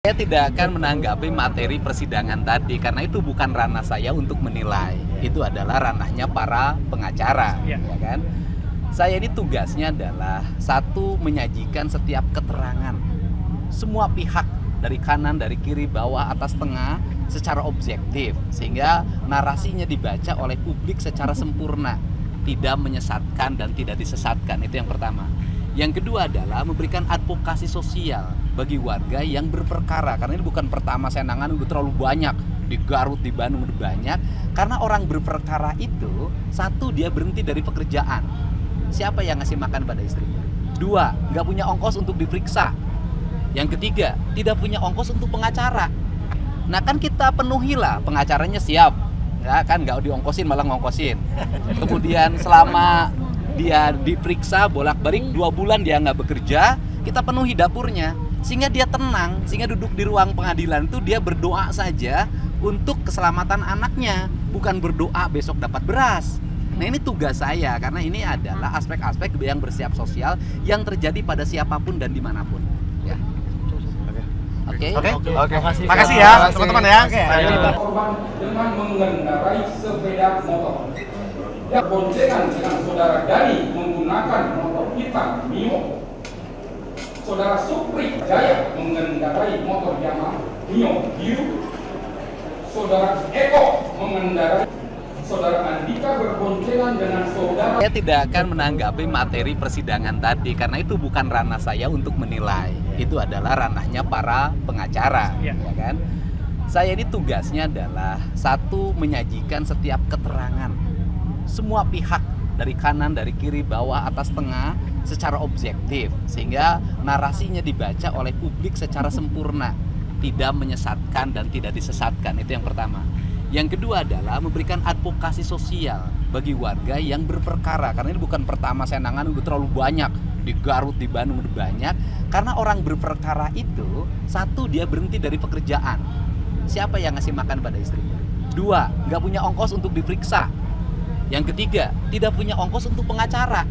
Saya tidak akan menanggapi materi persidangan tadi karena itu bukan ranah saya untuk menilai. Itu adalah ranahnya para pengacara, ya kan? Saya ini tugasnya adalah satu, menyajikan setiap keterangan semua pihak dari kanan, dari kiri, bawah, atas, tengah secara objektif sehingga narasinya dibaca oleh publik secara sempurna, tidak menyesatkan dan tidak disesatkan. Itu yang pertama. Yang kedua adalah memberikan advokasi sosial bagi warga yang berperkara, karena ini bukan pertama saya nangani, udah terlalu banyak di Garut, di Bandung udah banyak. Karena orang berperkara itu, satu, dia berhenti dari pekerjaan, siapa yang ngasih makan pada istrinya? Dua, nggak punya ongkos untuk diperiksa. Yang ketiga, tidak punya ongkos untuk pengacara. Nah kan kita penuhilah, pengacaranya siap, ya kan, nggak diongkosin malah ngongkosin. Kemudian selama dia diperiksa bolak-balik 2 bulan dia nggak bekerja, kita penuhi dapurnya sehingga dia tenang, sehingga duduk di ruang pengadilan itu dia berdoa saja untuk keselamatan anaknya, bukan berdoa besok dapat beras. Nah ini tugas saya karena ini adalah aspek-aspek yang bersifat sosial yang terjadi pada siapapun dan dimanapun. Ya. Oke. Makasih ya teman-teman ya. Korban dengan mengendarai sepeda motor. Ya, boncengan dengan saudara Dani menggunakan motor hitam Mio. Saudara Supri Jaya mengendarai motor Yamaha Mio biru. Saudara Eko mengendarai. Saudara Andika berboncengan dengan saudara. Saya tidak akan menanggapi materi persidangan tadi karena itu bukan ranah saya untuk menilai. Itu adalah ranahnya para pengacara, ya kan? Saya ini tugasnya adalah satu, menyajikan setiap keterangan semua pihak dari kanan, dari kiri, bawah, atas, tengah secara objektif sehingga narasinya dibaca oleh publik secara sempurna, tidak menyesatkan dan tidak disesatkan. Itu yang pertama. Yang kedua adalah memberikan advokasi sosial bagi warga yang berperkara, karena ini bukan pertama saya nangani, udah terlalu banyak di Garut, di Bandung udah banyak. Karena orang berperkara itu, satu, dia berhenti dari pekerjaan, siapa yang ngasih makan pada istrinya? Dua, nggak punya ongkos untuk diperiksa. Yang ketiga, tidak punya ongkos untuk pengacara.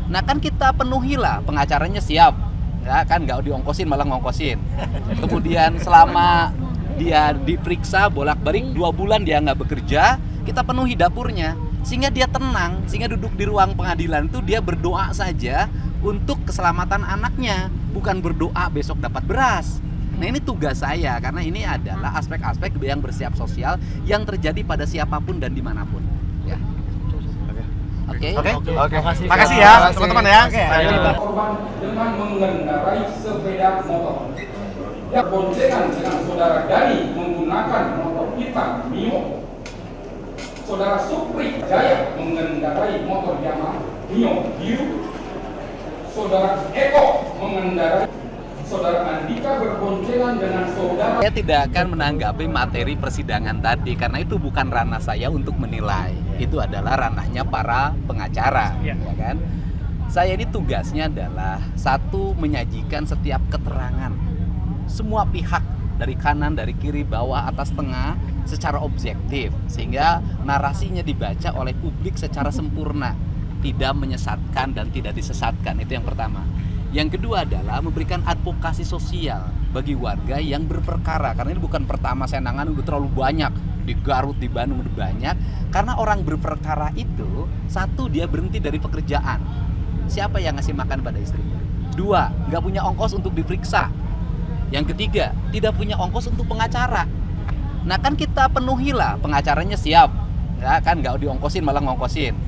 Nah kan kita penuhilah, pengacaranya siap, ya kan, nggak diongkosin malah ngongkosin. Kemudian selama dia diperiksa bolak-balik 2 bulan dia nggak bekerja, kita penuhi dapurnya sehingga dia tenang, sehingga duduk di ruang pengadilan itu dia berdoa saja untuk keselamatan anaknya, bukan berdoa besok dapat beras. Nah ini tugas saya karena ini adalah aspek-aspek yang bersifat sosial yang terjadi pada siapapun dan dimanapun. Ya. Oke. Makasih ya teman-teman ya. Korban dengan mengendarai sepeda motor. Ya, boncengan dengan saudara Dani menggunakan motor hitam Mio. Saudara Supri Jaya mengendarai motor Yamaha Mio biru. Saudara Eko mengendarai. Saudara Andika berboncengan dengan saudara. Saya tidak akan menanggapi materi persidangan tadi karena itu bukan ranah saya untuk menilai. Itu adalah ranahnya para pengacara, ya kan? Saya ini tugasnya adalah satu, menyajikan setiap keterangan semua pihak dari kanan, dari kiri, bawah, atas, tengah secara objektif sehingga narasinya dibaca oleh publik secara sempurna, tidak menyesatkan dan tidak disesatkan. Itu yang pertama. Yang kedua adalah memberikan advokasi sosial bagi warga yang berperkara, karena ini bukan pertama saya nangani, udah terlalu banyak di Garut, di Bandung udah banyak. Karena orang berperkara itu, satu, dia berhenti dari pekerjaan, siapa yang ngasih makan pada istrinya? Dua, nggak punya ongkos untuk diperiksa. Yang ketiga, tidak punya ongkos untuk pengacara. Nah kan kita penuhilah, pengacaranya siap, ya kan, nggak diongkosin malah ngongkosin.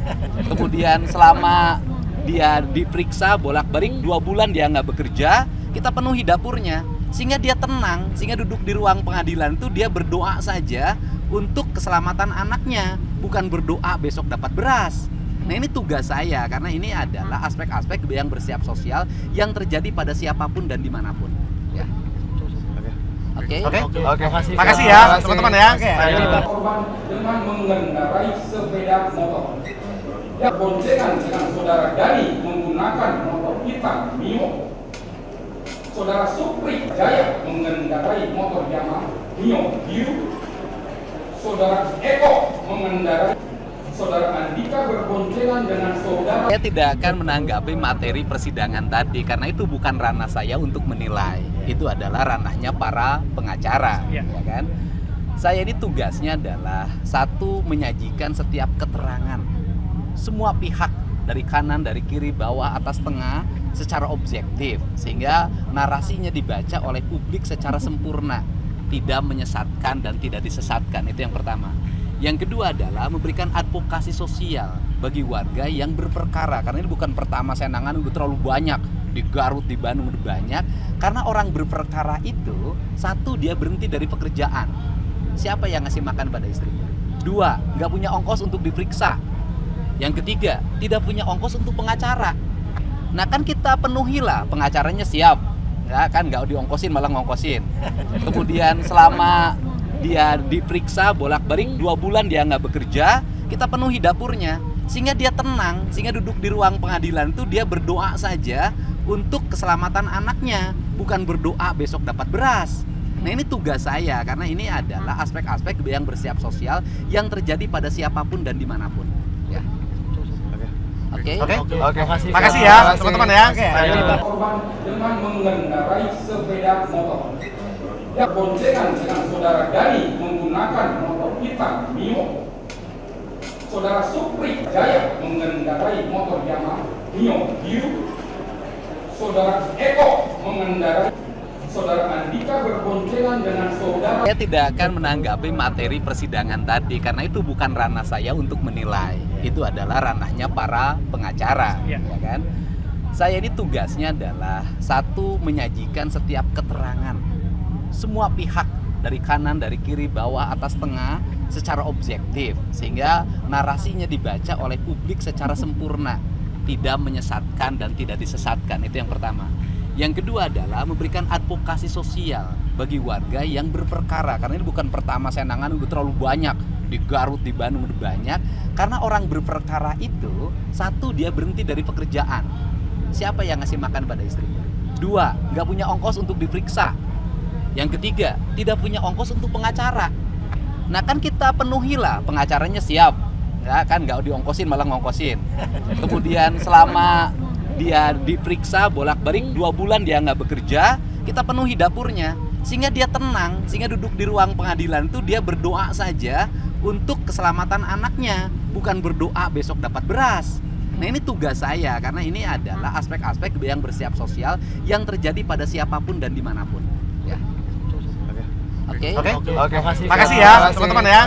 Kemudian selama dia diperiksa bolak-balik 2 bulan dia nggak bekerja, kita penuhi dapurnya sehingga dia tenang, sehingga duduk di ruang pengadilan itu dia berdoa saja untuk keselamatan anaknya, bukan berdoa besok dapat beras. Nah ini tugas saya karena ini adalah aspek-aspek yang bersifat sosial yang terjadi pada siapapun dan dimanapun. Ya. Oke. Makasih ya teman-teman ya. Korban dengan mengendarai sepeda motor. Ya, boncengan dengan saudara Dani menggunakan motor hitam Mio. Saudara Supri Jaya mengendarai motor Yamaha Mio biru. Saudara Eko mengendarai. Saudara Andika berboncengan dengan saudara. Saya tidak akan menanggapi materi persidangan tadi karena itu bukan ranah saya untuk menilai. Itu adalah ranahnya para pengacara, ya kan? Saya ini tugasnya adalah satu, menyajikan setiap keterangan semua pihak dari kanan, dari kiri, bawah, atas, tengah secara objektif sehingga narasinya dibaca oleh publik secara sempurna, tidak menyesatkan dan tidak disesatkan. Itu yang pertama. Yang kedua adalah memberikan advokasi sosial bagi warga yang berperkara, karena ini bukan pertama saya nangani, udah terlalu banyak di Garut, di Bandung udah banyak. Karena orang berperkara itu, satu, dia berhenti dari pekerjaan. Siapa yang ngasih makan pada istrinya? Dua, nggak punya ongkos untuk diperiksa. Yang ketiga, tidak punya ongkos untuk pengacara. Nah kan kita penuhilah, pengacaranya siap, ya kan, nggak diongkosin malah ngongkosin. Kemudian selama dia diperiksa bolak-balik 2 bulan dia nggak bekerja, kita penuhi dapurnya sehingga dia tenang, sehingga duduk di ruang pengadilan itu dia berdoa saja untuk keselamatan anaknya, bukan berdoa besok dapat beras. Nah ini tugas saya karena ini adalah aspek-aspek yang bersifat sosial yang terjadi pada siapapun dan dimanapun. Ya. Oke. Makasih ya teman-teman ya. Korban dengan mengendarai sepeda motor. Ya, boncengan dengan saudara Dani menggunakan motor hitam Mio. Saudara Supri Jaya mengendarai motor Yamaha Mio biru. Saudara Eko mengendarai. Saudara Andika berboncengan dengan saudara. Saya tidak akan menanggapi materi persidangan tadi karena itu bukan ranah saya untuk menilai. Itu adalah ranahnya para pengacara, ya kan? Saya ini tugasnya adalah satu, menyajikan setiap keterangan semua pihak dari kanan, dari kiri, bawah, atas, tengah secara objektif sehingga narasinya dibaca oleh publik secara sempurna, tidak menyesatkan dan tidak disesatkan. Itu yang pertama. Yang kedua adalah memberikan advokasi sosial bagi warga yang berperkara, karena ini bukan pertama saya nangani, udah terlalu banyak di Garut, di Bandung udah banyak. Karena orang berperkara itu, satu, dia berhenti dari pekerjaan. Siapa yang ngasih makan pada istrinya? Dua, nggak punya ongkos untuk diperiksa. Yang ketiga, tidak punya ongkos untuk pengacara. Nah kan kita penuhilah, pengacaranya siap, ya kan, nggak diongkosin malah ngongkosin. Kemudian selama dia diperiksa bolak-balik 2 bulan dia nggak bekerja, kita penuhi dapurnya sehingga dia tenang, sehingga duduk di ruang pengadilan itu dia berdoa saja untuk keselamatan anaknya, bukan berdoa besok dapat beras. Nah ini tugas saya karena ini adalah aspek-aspek yang bersifat sosial yang terjadi pada siapapun dan dimanapun. Ya. Oke. Makasih ya teman-teman ya.